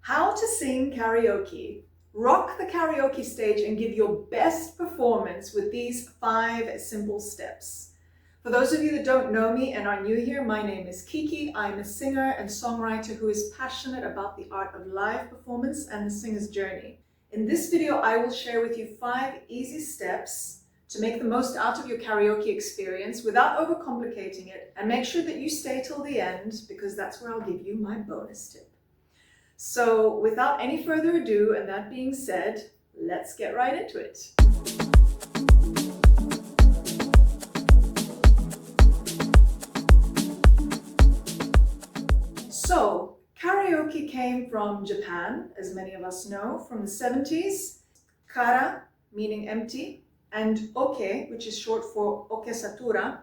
How to sing karaoke. Rock the karaoke stage and give your best performance with these 5 simple steps. For those of you that don't know me and are new here, my name is Kiki. I'm a singer and songwriter who is passionate about the art of live performance and the singer's journey. In this video, I will share with you 5 easy steps to make the most out of your karaoke experience without overcomplicating it, and make sure that you stay till the end because that's where I'll give you my bonus tip. So without any further ado, and that being said, let's get right into it. So karaoke came from Japan, as many of us know, from the 70s. Kara, meaning empty, and oke, which is short for okesatura.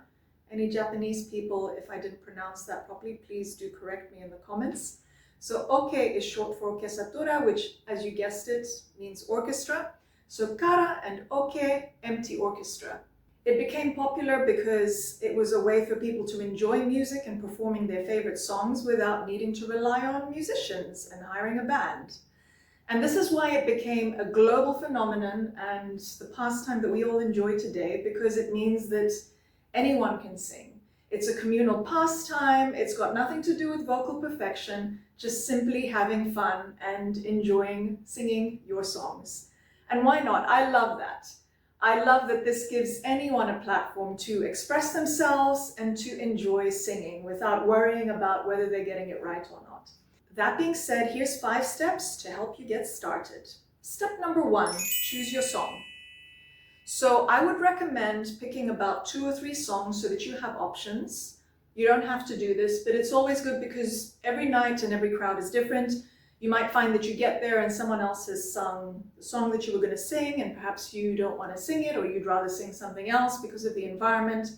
Any Japanese people, if I didn't pronounce that properly, please do correct me in the comments. So oke is short for okesatura, which, as you guessed it, means orchestra. So kara and oke, empty orchestra. It became popular because it was a way for people to enjoy music and performing their favorite songs without needing to rely on musicians and hiring a band. And this is why it became a global phenomenon and the pastime that we all enjoy today, because it means that anyone can sing. It's a communal pastime. It's got nothing to do with vocal perfection, just simply having fun and enjoying singing your songs. And why not? I love that. I love that this gives anyone a platform to express themselves and to enjoy singing without worrying about whether they're getting it right or not. That being said, here's 5 steps to help you get started. Step number 1, choose your song. So I would recommend picking about 2 or 3 songs so that you have options. You don't have to do this, but it's always good because every night and every crowd is different. You might find that you get there and someone else has sung the song that you were going to sing, and perhaps you don't want to sing it, or you'd rather sing something else because of the environment.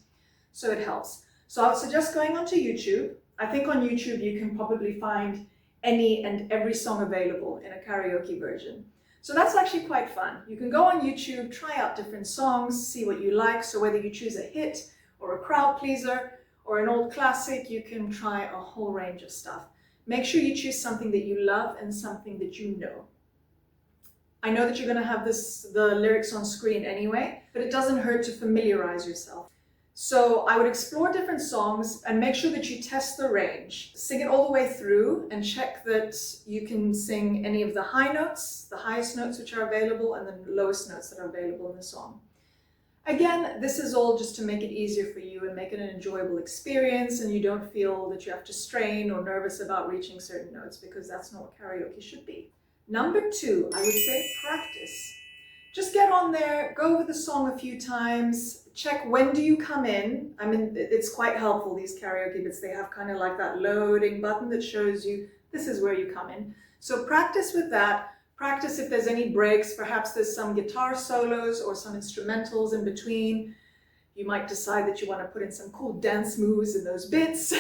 So it helps. So I would suggest going onto YouTube. I think on YouTube you can probably find any and every song available in a karaoke version. So that's actually quite fun. You can go on YouTube, try out different songs, see what you like. So whether you choose a hit or a crowd pleaser or an old classic, you can try a whole range of stuff. Make sure you choose something that you love and something that you know. I know that you're going to have the lyrics on screen anyway, but it doesn't hurt to familiarize yourself. So I would explore different songs and make sure that you test the range. Sing it all the way through and check that you can sing any of the high notes, the highest notes which are available, and the lowest notes that are available in the song. Again, this is all just to make it easier for you and make it an enjoyable experience, and you don't feel that you have to strain or nervous about reaching certain notes, because that's not what karaoke should be. Number 2, I would say practice. Just get on there, go over the song a few times, check when do you come in. I mean, it's quite helpful, these karaoke bits. They have kind of like that loading button that shows you this is where you come in. So practice with that. Practice if there's any breaks. Perhaps there's some guitar solos or some instrumentals in between. You might decide that you want to put in some cool dance moves in those bits.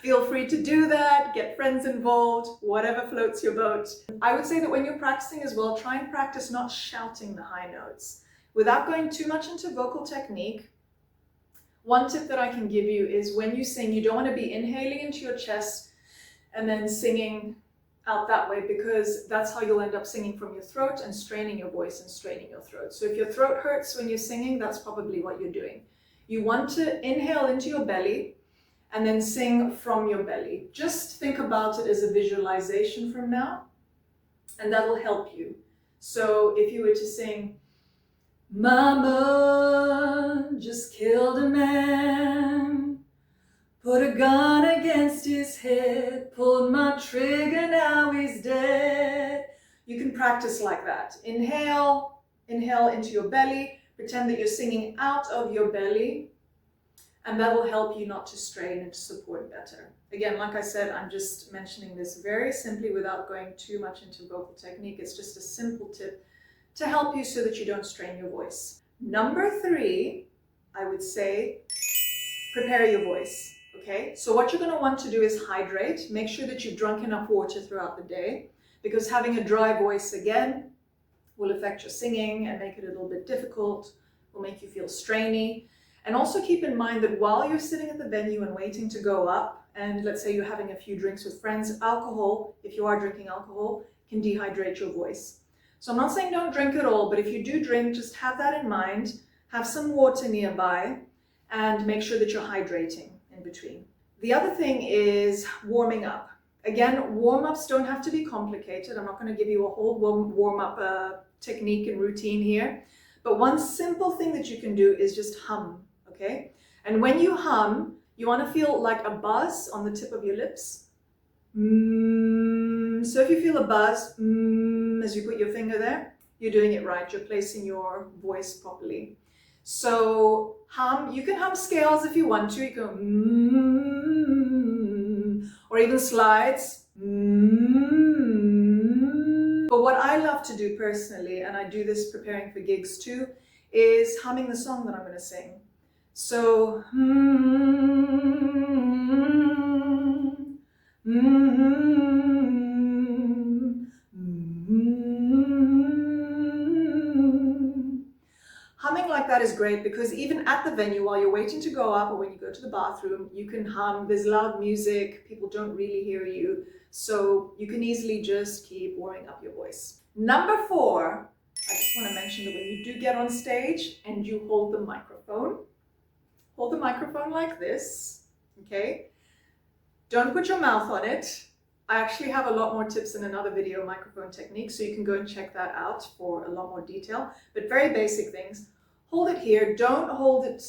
Feel free to do that. Get friends involved, whatever floats your boat. I would say that when you're practicing as well, try and practice not shouting the high notes. Without going too much into vocal technique, one tip that I can give you is when you sing, you don't want to be inhaling into your chest and then singing out that way, because that's how you'll end up singing from your throat and straining your voice and straining your throat. So if your throat hurts when you're singing, that's probably what you're doing. You want to inhale into your belly and then sing from your belly. Just think about it as a visualization from now, and that'll help you. So if you were to sing, "Mama just killed a man, put a gun against his head, pulled my trigger, now he's dead." You can practice like that. Inhale into your belly, pretend that you're singing out of your belly, and that will help you not to strain and to support better. Again, like I said, I'm just mentioning this very simply without going too much into vocal technique. It's just a simple tip to help you so that you don't strain your voice. Number 3, I would say, prepare your voice. Okay, so what you're going to want to do is hydrate. Make sure that you've drunk enough water throughout the day, because having a dry voice again will affect your singing and make it a little bit difficult, will make you feel strainy. And also keep in mind that while you're sitting at the venue and waiting to go up, and let's say you're having a few drinks with friends, alcohol, if you are drinking alcohol, can dehydrate your voice. So I'm not saying don't drink at all, but if you do drink, just have that in mind. Have some water nearby and make sure that you're hydrating in between. The other thing is warming up. Again, warm-ups don't have to be complicated. I'm not going to give you a whole warm-up technique and routine here. But one simple thing that you can do is just hum, okay? And when you hum, you want to feel like a buzz on the tip of your lips. So if you feel a buzz as you put your finger there, you're doing it right. You're placing your voice properly. So hum, you can hum scales if you want to. You go or even slides. But what I love to do personally, and I do this preparing for gigs too, is humming the song that I'm going to sing. So humming like that is great because even at the venue, while you're waiting to go up or when you go to the bathroom, you can hum. There's loud music, people don't really hear you, so you can easily just keep warming up your voice. Number 4, I just want to mention that when you do get on stage and you hold the microphone like this, okay? Don't put your mouth on it. I actually have a lot more tips in another video, microphone technique, so you can go and check that out for a lot more detail. But very basic things. Hold it here. Don't hold it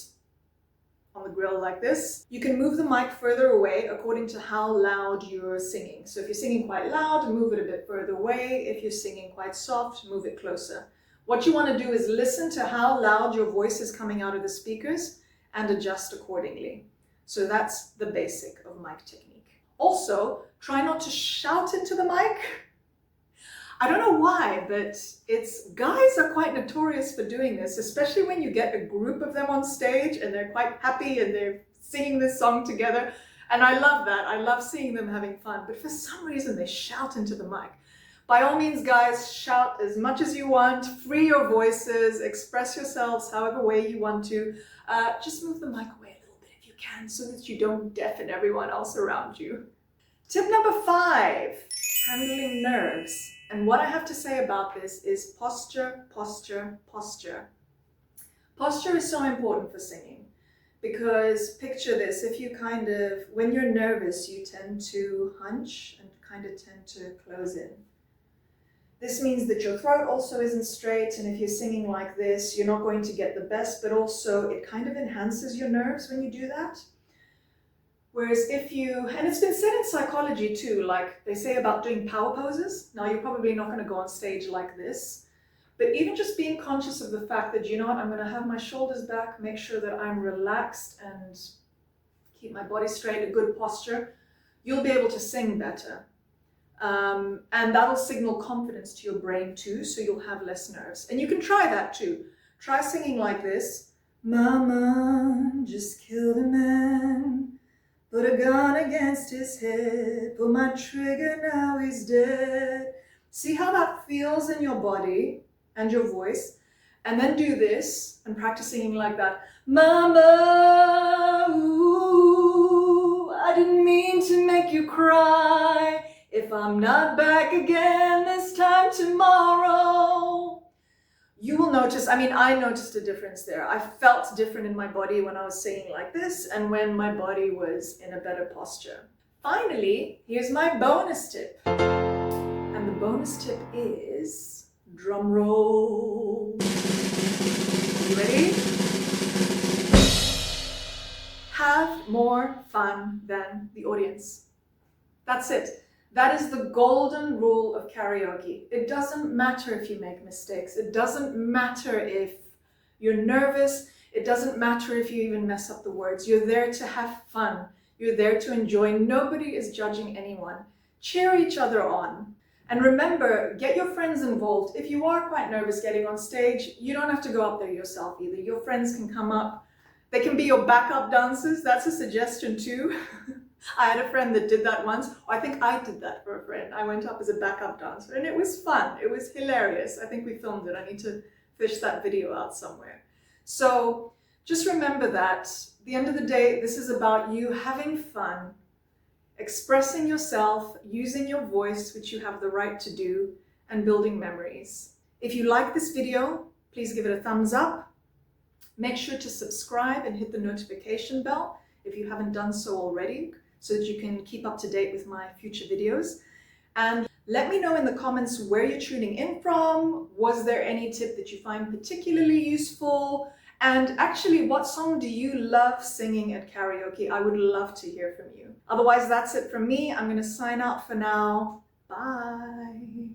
on the grill like this. You can move the mic further away according to how loud you're singing. So if you're singing quite loud, move it a bit further away. If you're singing quite soft, move it closer. What you want to do is listen to how loud your voice is coming out of the speakers and adjust accordingly. So that's the basic of mic technique. Also, try not to shout into the mic. I don't know why, but guys are quite notorious for doing this, especially when you get a group of them on stage and they're quite happy and they're singing this song together. And I love that. I love seeing them having fun. But for some reason, they shout into the mic. By all means, guys, shout as much as you want. Free your voices. Express yourselves however way you want to. Just move the mic away a little bit if you can so that you don't deafen everyone else around you. Tip number 5, handling nerves. And what I have to say about this is posture, posture, posture. Posture is so important for singing because picture this, if you when you're nervous, you tend to hunch and kind of tend to close in. This means that your throat also isn't straight, and if you're singing like this, you're not going to get the best, but also it kind of enhances your nerves when you do that. Whereas and it's been said in psychology too, like they say about doing power poses. Now you're probably not going to go on stage like this, but even just being conscious of the fact that, you know what, I'm going to have my shoulders back, make sure that I'm relaxed and keep my body straight, a good posture, you'll be able to sing better. And that'll signal confidence to your brain too, so you'll have less nerves. And you can try that too. Try singing like this. Mama just killed a man. Put a gun against his head, pull my trigger, now he's dead. See how that feels in your body and your voice? And then do this and practice singing like that. Mama, ooh, I didn't mean to make you cry. If I'm not back again this time tomorrow. You will notice, I noticed a difference there. I felt different in my body when I was singing like this and when my body was in a better posture. Finally, here's my bonus tip. And the bonus tip is, drum roll. You ready? Have more fun than the audience. That's it. That is the golden rule of karaoke. It doesn't matter if you make mistakes. It doesn't matter if you're nervous. It doesn't matter if you even mess up the words. You're there to have fun. You're there to enjoy. Nobody is judging anyone. Cheer each other on. And remember, get your friends involved. If you are quite nervous getting on stage, you don't have to go up there yourself either. Your friends can come up. They can be your backup dancers. That's a suggestion too. I had a friend that did that once. I think I did that for a friend. I went up as a backup dancer and it was fun. It was hilarious. I think we filmed it. I need to fish that video out somewhere. So just remember that at the end of the day, this is about you having fun, expressing yourself, using your voice, which you have the right to do, and building memories. If you like this video, please give it a thumbs up. Make sure to subscribe and hit the notification bell if you haven't done so already, so that you can keep up to date with my future videos. And let me know in the comments where you're tuning in from. Was there any tip that you find particularly useful? And actually, what song do you love singing at karaoke? I would love to hear from you. Otherwise, that's it from me. I'm going to sign out for now. Bye.